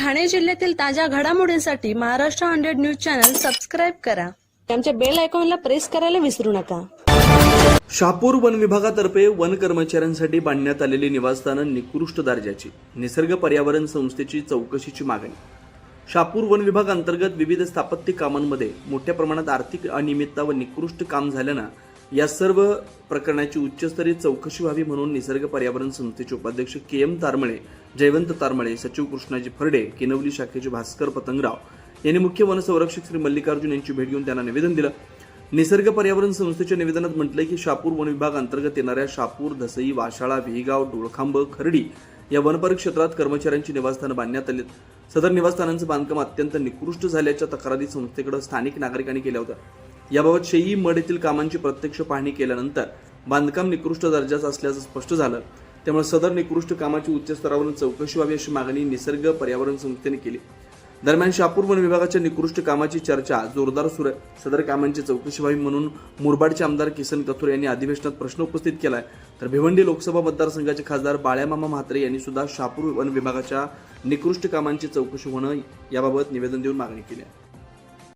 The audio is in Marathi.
ठाणे जिल्ह्यातील ताज्या घडामोडींसाठी महाराष्ट्र 100 न्यूज चॅनल सबस्क्राईब करा. आमच्या बेल आयकॉनला प्रेस करायला विसरू नका. शहापूर वन विभागातर्फे वन कर्मचाऱ्यांसाठी बांधण्यात आलेली निवासस्थानं निकृष्ट दर्जाची, निसर्ग पर्यावरण संस्थेची चौकशीची मागणी. शहापूर वन विभाग अंतर्गत विविध स्थापत्य कामांमध्ये मोठ्या प्रमाणात आर्थिक अनियमितता व निकृष्ट काम झाल्यानं या सर्व प्रकरणाची उच्चस्तरीय चौकशी व्हावी म्हणून निसर्ग पर्यावरण संस्थेचे उपाध्यक्ष के.एम. तारमळे, जयवंत तारमळे, सचिव कृष्णाजी फरडे, किनवली शाखेचे भास्कर पतंगराव यांनी मुख्य वनसंरक्षक श्री मल्लिकार्जुन यांची भेट घेऊन त्यांना निवेदन दिलं. निसर्ग पर्यावरण संस्थेच्या निवेदनात म्हटलंय की शहापूर वन विभाग अंतर्गत येणाऱ्या शहापूर, धसई, वाशाळा, विहीगाव, डोळखांब, खर्डी या वनपरिक क्षेत्रात कर्मचाऱ्यांची निवासस्थानं बांधण्यात आली. सदर निवासस्थानांचं बांधकाम अत्यंत निकृष्ट झाल्याच्या तक्रारी संस्थेकडे स्थानिक नागरिकांनी केल्या होत्या. याबाबत शेई मड येथील कामांची प्रत्यक्ष पाहणी केल्यानंतर बांधकाम निकृष्ट दर्जाचं असल्याचं स्पष्ट झालं. त्यामुळे सदर निकृष्ट कामाची उच्च स्तरावरून चौकशी व्हावी अशी मागणी निसर्ग पर्यावरण संस्थेने केली. दरम्यान शहापूर वन विभागाच्या निकृष्ट कामाची चर्चा जोरदार सुरू आहे. सदर कामांची चौकशी व्हावी म्हणून मुरबाडचे आमदार किसन कथोर यांनी अधिवेशनात प्रश्न उपस्थित केलाय. तर भिवंडी लोकसभा मतदारसंघाचे खासदार बाळ्यामामा म्हात्रे यांनी सुद्धा शहापूर वन विभागाच्या निकृष्ट कामांची चौकशी होणं याबाबत निवेदन देऊन मागणी केली आहे.